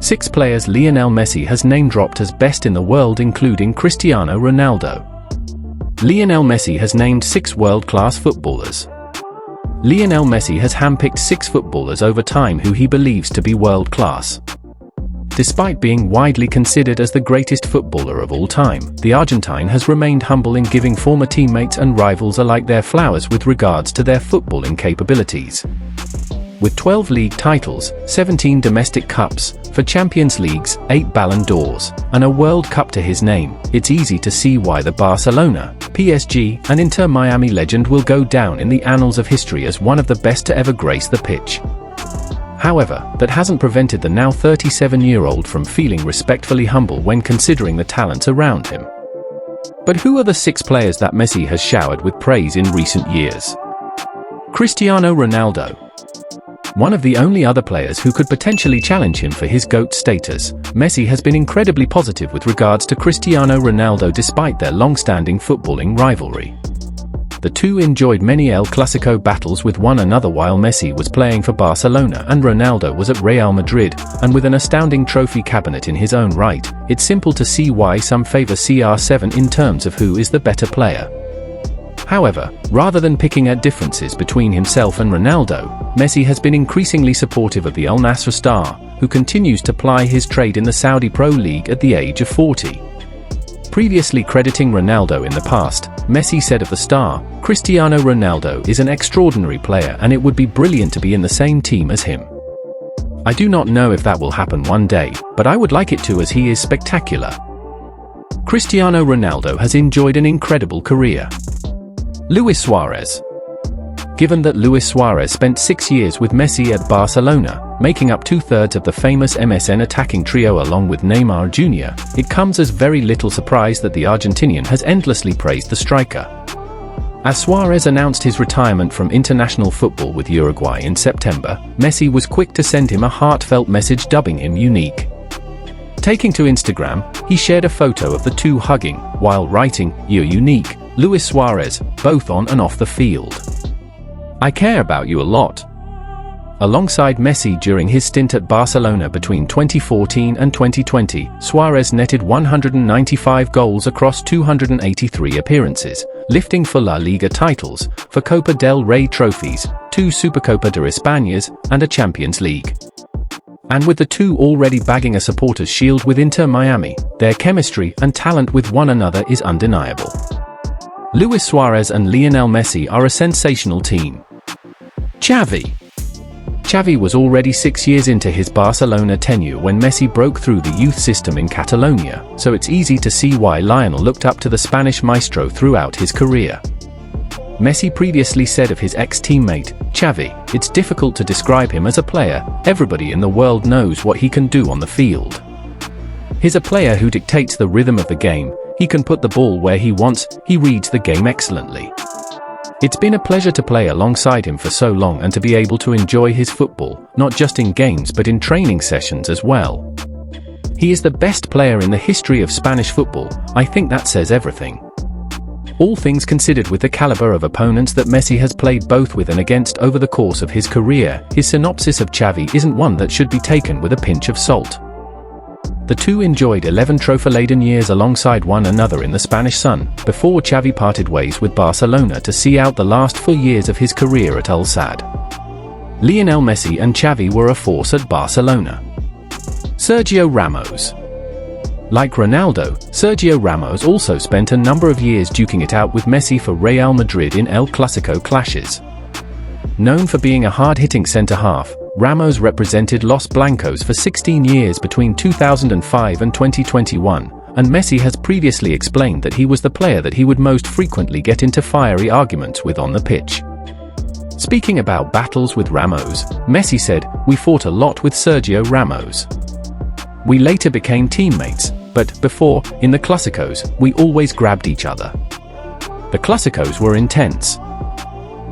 6 players Lionel Messi has name-dropped as best in the world, including Cristiano Ronaldo. Lionel Messi has named 6 world-class footballers. Lionel Messi has handpicked 6 footballers over time who he believes to be world-class. Despite being widely considered as the greatest footballer of all time, the Argentine has remained humble in giving former teammates and rivals alike their flowers with regards to their footballing capabilities. With 12 league titles, 17 domestic cups, 4 Champions Leagues, 8 Ballon d'Ors, and a World Cup to his name, it's easy to see why the Barcelona, PSG, and Inter Miami legend will go down in the annals of history as one of the best to ever grace the pitch. However, that hasn't prevented the now 37-year-old from feeling respectfully humble when considering the talents around him. But who are the 6 players that Messi has showered with praise in recent years? Cristiano Ronaldo. One of the only other players who could potentially challenge him for his GOAT status, Messi has been incredibly positive with regards to Cristiano Ronaldo despite their long-standing footballing rivalry. The two enjoyed many El Clasico battles with one another while Messi was playing for Barcelona and Ronaldo was at Real Madrid, and with an astounding trophy cabinet in his own right, it's simple to see why some favor CR7 in terms of who is the better player. However, rather than picking at differences between himself and Ronaldo, Messi has been increasingly supportive of the Al Nassr star, who continues to ply his trade in the Saudi Pro League at the age of 40. Previously crediting Ronaldo in the past, Messi said of the star, "Cristiano Ronaldo is an extraordinary player and it would be brilliant to be in the same team as him. I do not know if that will happen one day, but I would like it to as he is spectacular." Cristiano Ronaldo has enjoyed an incredible career. Luis Suarez. Given that Luis Suarez spent 6 years with Messi at Barcelona, making up 2/3 of the famous MSN attacking trio along with Neymar Jr., it comes as very little surprise that the Argentinian has endlessly praised the striker. As Suarez announced his retirement from international football with Uruguay in September, Messi was quick to send him a heartfelt message dubbing him unique. Taking to Instagram, he shared a photo of the two hugging, while writing, "You're unique, Luis Suarez, both on and off the field. I care about you a lot." Alongside Messi during his stint at Barcelona between 2014 and 2020, Suarez netted 195 goals across 283 appearances, lifting 4 La Liga titles, 4 Copa del Rey trophies, 2 Supercopa de Españas, and a Champions League. And with the two already bagging a supporters' shield with Inter Miami, their chemistry and talent with one another is undeniable. Luis Suarez and Lionel Messi are a sensational team. Xavi was already 6 years into his Barcelona tenure when Messi broke through the youth system in Catalonia, so it's easy to see why Lionel looked up to the Spanish maestro throughout his career. Messi previously said of his ex-teammate, Xavi, "It's difficult to describe him as a player, everybody in the world knows what he can do on the field. He's a player who dictates the rhythm of the game, he can put the ball where he wants, he reads the game excellently. It's been a pleasure to play alongside him for so long and to be able to enjoy his football, not just in games but in training sessions as well. He is the best player in the history of Spanish football, I think that says everything." All things considered, with the caliber of opponents that Messi has played both with and against over the course of his career, his synopsis of Xavi isn't one that should be taken with a pinch of salt. The two enjoyed 11 trophy-laden years alongside one another in the Spanish sun, before Xavi parted ways with Barcelona to see out the last 4 years of his career at Al Sadd. Lionel Messi and Xavi were a force at Barcelona. Sergio Ramos. Like Ronaldo, Sergio Ramos also spent a number of years duking it out with Messi for Real Madrid in El Clasico clashes. Known for being a hard-hitting centre-half, Ramos represented Los Blancos for 16 years between 2005 and 2021, and Messi has previously explained that he was the player that he would most frequently get into fiery arguments with on the pitch. Speaking about battles with Ramos, Messi said, "We fought a lot with Sergio Ramos. We later became teammates, but before, in the Clásicos, we always grabbed each other. The Clásicos were intense."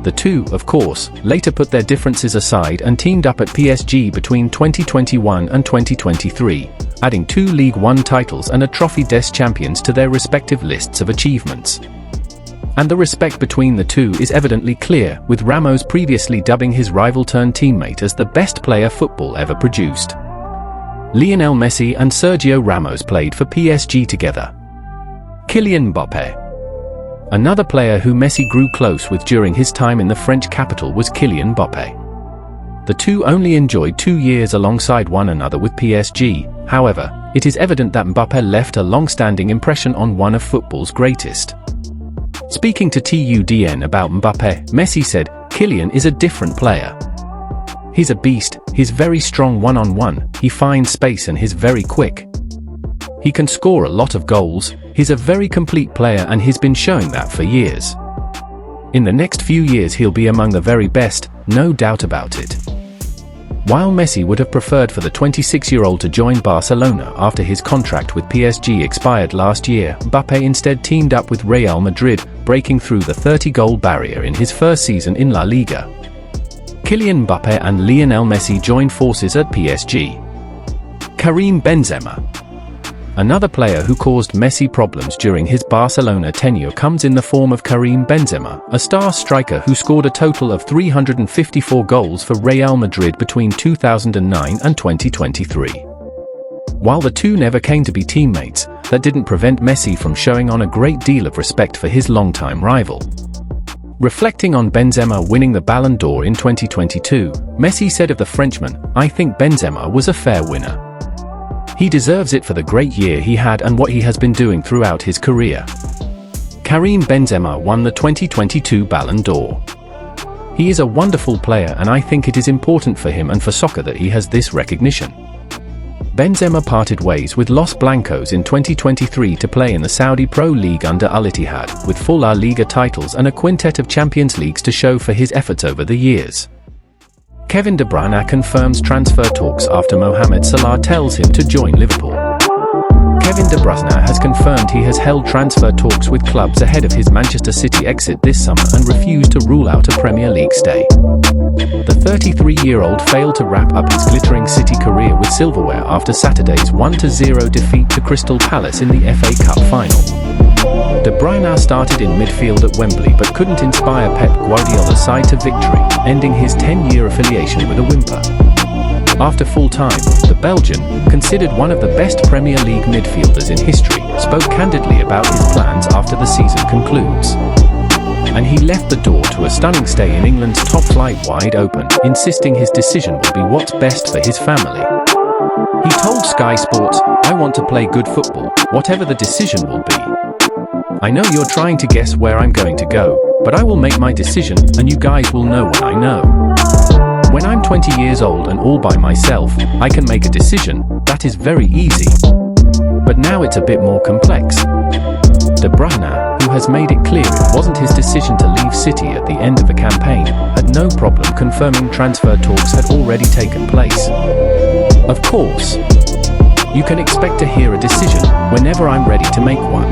The two, of course, later put their differences aside and teamed up at PSG between 2021 and 2023, adding 2 League One titles and a Trophy des Champions to their respective lists of achievements. And the respect between the two is evidently clear, with Ramos previously dubbing his rival-turned teammate as the best player football ever produced. Lionel Messi and Sergio Ramos played for PSG together. Kylian Mbappe. Another player who Messi grew close with during his time in the French capital was Kylian Mbappe. The two only enjoyed 2 years alongside one another with PSG. However, it is evident that Mbappe left a long-standing impression on one of football's greatest. Speaking to TUDN about Mbappe, Messi said, "Kylian is a different player. He's a beast, he's very strong one-on-one, he finds space and he's very quick. He can score a lot of goals, he's a very complete player and he's been showing that for years. In the next few years he'll be among the very best, no doubt about it." While Messi would have preferred for the 26-year-old to join Barcelona after his contract with PSG expired last year, Mbappe instead teamed up with Real Madrid, breaking through the 30-goal barrier in his first season in La Liga. Kylian Mbappe and Lionel Messi joined forces at PSG. Karim Benzema. Another player who caused Messi problems during his Barcelona tenure comes in the form of Karim Benzema, a star striker who scored a total of 354 goals for Real Madrid between 2009 and 2023. While the two never came to be teammates, that didn't prevent Messi from showing on a great deal of respect for his longtime rival. Reflecting on Benzema winning the Ballon d'Or in 2022, Messi said of the Frenchman, "I think Benzema was a fair winner. He deserves it for the great year he had and what he has been doing throughout his career." Karim Benzema won the 2022 Ballon d'Or. "He is a wonderful player and I think it is important for him and for soccer that he has this recognition." Benzema parted ways with Los Blancos in 2023 to play in the Saudi Pro League under Al Ittihad, with 4 La Liga titles and a quintet of Champions Leagues to show for his efforts over the years. Kevin De Bruyne confirms transfer talks after Mohamed Salah tells him to join Liverpool. Kevin De Bruyne has confirmed he has held transfer talks with clubs ahead of his Manchester City exit this summer and refused to rule out a Premier League stay. The 33-year-old failed to wrap up his glittering City career with silverware after Saturday's 1-0 defeat to Crystal Palace in the FA Cup final. De Bruyne started in midfield at Wembley but couldn't inspire Pep Guardiola's side to victory, ending his 10-year affiliation with a whimper. After full time, the Belgian, considered one of the best Premier League midfielders in history, spoke candidly about his plans after the season concludes. And he left the door to a stunning stay in England's top flight wide open, insisting his decision will be what's best for his family. He told Sky Sports, "I want to play good football, whatever the decision will be. I know you're trying to guess where I'm going to go, but I will make my decision and you guys will know when I know. When I'm 20 years old and all by myself, I can make a decision, that is very easy. But now it's a bit more complex." De Bruyne, who has made it clear it wasn't his decision to leave City at the end of the campaign, had no problem confirming transfer talks had already taken place. "Of course, you can expect to hear a decision whenever I'm ready to make one.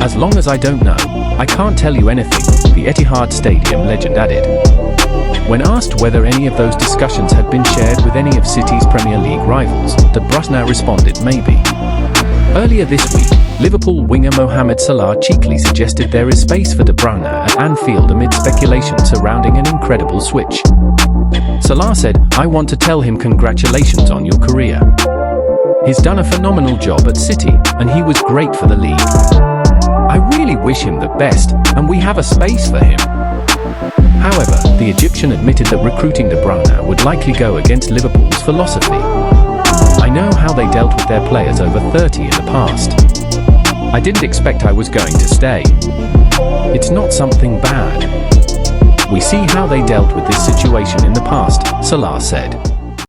As long as I don't know, I can't tell you anything," the Etihad Stadium legend added. When asked whether any of those discussions had been shared with any of City's Premier League rivals, De Bruyne responded maybe. Earlier this week, Liverpool winger Mohamed Salah cheekily suggested there is space for De Bruyne at Anfield amid speculation surrounding an incredible switch. Salah said, "I want to tell him congratulations on your career. He's done a phenomenal job at City, and he was great for the league. I really wish him the best, and we have a space for him." However, the Egyptian admitted that recruiting De Bruyne would likely go against Liverpool's philosophy. "I know how they dealt with their players over 30 in the past. I didn't expect I was going to stay. It's not something bad. We see how they dealt with this situation in the past," Salah said.